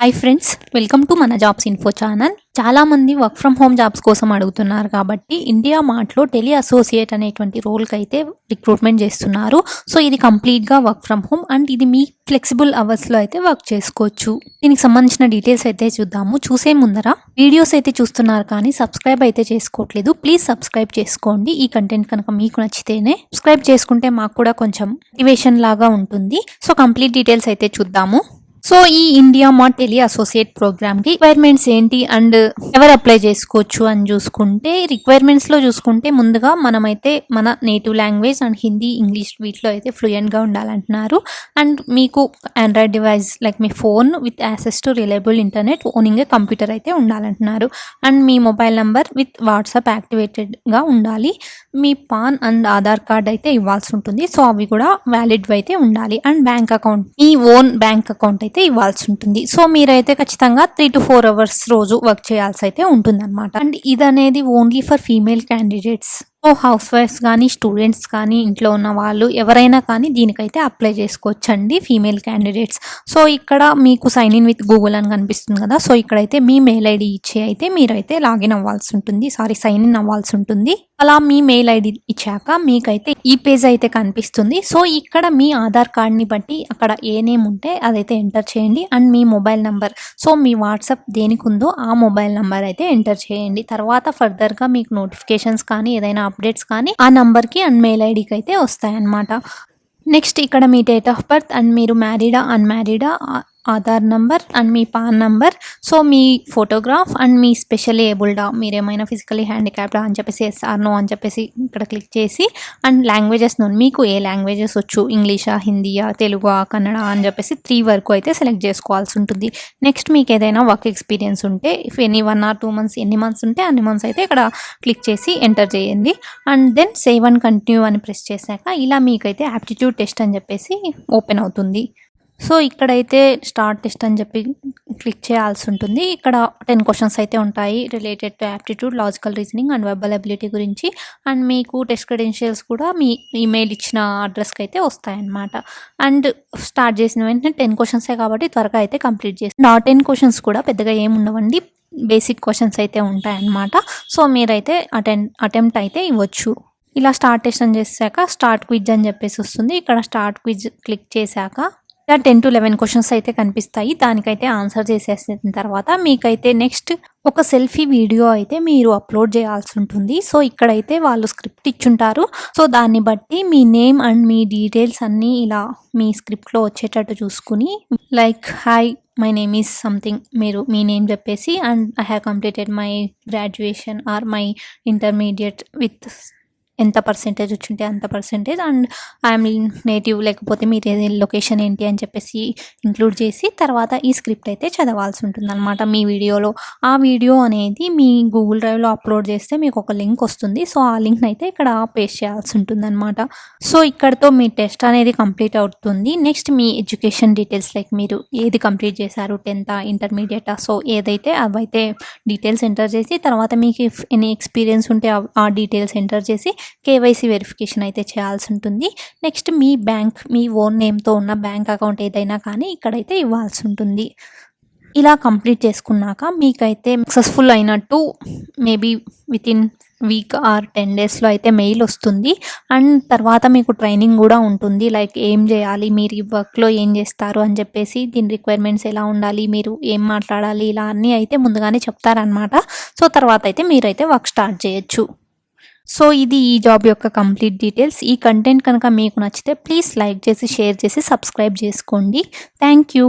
Hi friends, welcome to మన jobs info channel. చాలామంది work from home jobs కోసం అడుగుతున్నారు కాబట్టి ఇండియా మార్ట్లో టెలి అసోసియేట్ అనేటువంటి రోల్కి అయితే రిక్రూట్మెంట్ చేస్తున్నారు. సో ఇది కంప్లీట్గా వర్క్ ఫ్రమ్ హోమ్ అండ్ ఇది మీ ఫ్లెక్సిబుల్ అవర్స్లో అయితే వర్క్ చేసుకోవచ్చు. దీనికి సంబంధించిన డీటెయిల్స్ అయితే చూద్దాము. చూసే ముందర వీడియోస్ అయితే చూస్తున్నారు కానీ సబ్స్క్రైబ్ అయితే చేసుకోవట్లేదు. ప్లీజ్ సబ్స్క్రైబ్ చేసుకోండి. ఈ కంటెంట్ కనుక మీకు నచ్చితేనే సబ్స్క్రైబ్ చేసుకుంటే మాకు కూడా కొంచెం మోటివేషన్ లాగా ఉంటుంది. సో కంప్లీట్ డీటెయిల్స్ అయితే చూద్దాము. సో ఈ India mart tele associate program కి రిక్వైర్మెంట్స్ ఏంటి అండ్ ఎవరు అప్లై చేసుకోవచ్చు అని చూసుకుంటే, రిక్వైర్మెంట్స్ లో చూసుకుంటే ముందుగా మనమైతే మన native language and Hindi, English వీటిలో అయితే ఫ్లూయెంట్ గా ఉండాలంటున్నారు. అండ్ మీకు ఆండ్రాయిడ్ డివైస్ లైక్ మీ phone with access to reliable internet, owning computer అయితే ఉండాలంటున్నారు. అండ్ మీ mobile number with WhatsApp activated గా ఉండాలి. మీ పాన్ అండ్ ఆధార్ కార్డ్ అయితే ఇవ్వాల్సి ఉంటుంది. సో అవి కూడా వ్యాలిడ్ అయితే ఉండాలి. And bank account, me own bank account అయితే ఇవ్వాల్సి ఉంటుంది. సో మీరైతే ఖచ్చితంగా 3 to 4 hours రోజు వర్క్ చేయాల్సి అయితే ఉంటుంది అనమాట. అండ్ ఇది అనేది only for female candidates. So హౌస్ వైఫ్స్ కానీ, స్టూడెంట్స్ కానీ, ఇంట్లో ఉన్న వాళ్ళు ఎవరైనా కానీ దీనికైతే అప్లై చేసుకోవచ్చండి, ఫీమేల్ క్యాండిడేట్స్. సో ఇక్కడ మీకు సైన్ ఇన్ విత్ గూగుల్ అని కనిపిస్తుంది కదా. సో ఇక్కడైతే మీ మెయిల్ ఐడి ఇచ్చి అయితే మీరైతే లాగిన్ అవ్వాల్సి ఉంటుంది, సైన్ ఇన్ అవ్వాల్సి ఉంటుంది. అలా మీ మెయిల్ ఐడి ఇచ్చాక మీకైతే ఈ పేజ్ అయితే కనిపిస్తుంది. సో ఇక్కడ మీ ఆధార్ కార్డ్ని బట్టి అక్కడ ఏ నేమ్ ఉంటే అదైతే ఎంటర్ చేయండి. అండ్ మీ మొబైల్ నంబర్, సో మీ వాట్సాప్ దేనికి ఉందో ఆ మొబైల్ నంబర్ అయితే ఎంటర్ చేయండి. తర్వాత ఫర్దర్గా మీకు నోటిఫికేషన్స్ కానీ ఏదైనా అప్డేట్స్ కానీ ఆ నంబర్కి అండ్ మెయిల్ ఐడికి అయితే వస్తాయన్నమాట. నెక్స్ట్ ఇక్కడ మీ డేట్ ఆఫ్ బర్త్ అండ్ మీరు మ్యారీడా అన్మ్యారీడా, ఆధార్ నంబర్ అండ్ మీ పాన్ నంబర్, సో మీ ఫోటోగ్రాఫ్ అండ్ మీ స్పెషల్లీ ఏబుల్డా, మీరేమైనా ఫిజికలీ హ్యాండిక్యాప్డా అని చెప్పేసి ఎస్ ఆర్ నో అని చెప్పేసి ఇక్కడ క్లిక్ చేసి, అండ్ లాంగ్వేజెస్ మీకు ఏ లాంగ్వేజెస్ వచ్చు, ఇంగ్లీషా, హిందీయా, తెలుగు, కన్నడ అని చెప్పేసి 3 వరకు అయితే సెలెక్ట్ చేసుకోవాల్సి ఉంటుంది. నెక్స్ట్ మీకు ఏదైనా వర్క్ ఎక్స్పీరియన్స్ ఉంటే, ఇఫ్ ఎనీ 1 or 2 months, ఎన్ని మంత్స్ ఉంటే అన్ని మంత్స్ అయితే ఇక్కడ క్లిక్ చేసి ఎంటర్ చేయండి. And then save and continue అని ప్రెస్ చేశాక ఇలా మీకైతే యాప్టిట్యూడ్ టెస్ట్ అని చెప్పేసి ఓపెన్ అవుతుంది. సో ఇక్కడైతే స్టార్ట్ టెస్ట్ అని చెప్పి క్లిక్ చేయాల్సి ఉంటుంది. ఇక్కడ 10 questions అయితే ఉంటాయి related to aptitude, logical reasoning and verbal ability గురించి. అండ్ మీకు టెస్ట్ క్రెడెన్షియల్స్ కూడా మీ ఈమెయిల్ ఇచ్చిన అడ్రస్కి అయితే వస్తాయన్నమాట. అండ్ స్టార్ట్ చేసిన వెంటనే 10 questions కాబట్టి త్వరగా అయితే కంప్లీట్ చేసి, 10 questions కూడా పెద్దగా ఏముండవండి, బేసిక్ క్వశ్చన్స్ అయితే ఉంటాయన్నమాట. సో మీరైతే అటెంప్ట్ అయితే ఇవ్వచ్చు. ఇలా స్టార్ట్ టెస్ట్ అని చేశాక స్టార్ట్ క్విజ్ అని చెప్పేసి వస్తుంది. ఇక్కడ స్టార్ట్ క్విజ్ క్లిక్ చేశాక 10 to 11 questions అయితే కనిపిస్తాయి. దానికైతే ఆన్సర్ చేసేసిన తర్వాత మీకైతే నెక్స్ట్ ఒక సెల్ఫీ వీడియో అయితే మీరు అప్లోడ్ చేయాల్సి ఉంటుంది. సో ఇక్కడైతే వాళ్ళు స్క్రిప్ట్ ఇచ్చుంటారు. సో దాన్ని బట్టి మీ నేమ్ అండ్ మీ డీటెయిల్స్ అన్నీ ఇలా మీ స్క్రిప్ట్లో వచ్చేటట్టు చూసుకుని, like hi my name is something, మీరు మీ నేమ్ చెప్పేసి, and I have completed my graduation are my intermediate with ఎంత పర్సెంటేజ్ వచ్చింటే అంత పర్సెంటేజ్, అండ్ ఐఎమ్ నేటివ్, లేకపోతే మీరు లొకేషన్ ఏంటి అని చెప్పేసి ఇంక్లూడ్ చేసి తర్వాత ఈ స్క్రిప్ట్ అయితే చదవాల్సి ఉంటుంది అనమాట మీ వీడియోలో. ఆ వీడియో అనేది మీ గూగుల్ డ్రైవ్లో అప్లోడ్ చేస్తే మీకు ఒక లింక్ వస్తుంది. సో ఆ లింక్ని అయితే ఇక్కడ పేస్ట్ చేయాల్సి ఉంటుంది అనమాట. సో ఇక్కడతో మీ టెస్ట్ అనేది కంప్లీట్ అవుతుంది. నెక్స్ట్ మీ ఎడ్యుకేషన్ డీటెయిల్స్, లైక్ మీరు ఏది కంప్లీట్ చేశారు, 10th, ఇంటర్మీడియటా, సో ఏదైతే అవైతే డీటెయిల్స్ ఎంటర్ చేసి, తర్వాత మీకు ఎనీ ఎక్స్పీరియన్స్ ఉంటే ఆ డీటెయిల్స్ ఎంటర్ చేసి కేవైసీ వెరిఫికేషన్ అయితే చేయాల్సి ఉంటుంది. నెక్స్ట్ మీ బ్యాంక్, మీ ఓన్ నేమ్తో ఉన్న బ్యాంక్ అకౌంట్ ఏదైనా కానీ ఇక్కడైతే ఇవ్వాల్సి ఉంటుంది. ఇలా కంప్లీట్ చేసుకున్నాక మీకైతే సక్సెస్ఫుల్ అయినట్టు మేబీ వితిన్ వీక్ ఆర్ 10 daysలో అయితే మెయిల్ వస్తుంది. అండ్ తర్వాత మీకు ట్రైనింగ్ కూడా ఉంటుంది, లైక్ ఏం చేయాలి, మీరు ఈ వర్క్లో ఏం చేస్తారు అని చెప్పేసి, దీని రిక్వైర్మెంట్స్ ఎలా ఉండాలి, మీరు ఏం మాట్లాడాలి, ఇలా అన్నీ అయితే ముందుగానే చెప్తారనమాట. సో తర్వాత అయితే మీరైతే వర్క్ స్టార్ట్ చేయొచ్చు. సో ఇది ఈ జాబ్ యొక్క కంప్లీట్ డీటెయిల్స్. ఈ కంటెంట్ కనుక మీకు నచ్చితే ప్లీజ్ లైక్ చేసి, షేర్ చేసి, సబ్స్క్రైబ్ చేసుకోండి. Thank you.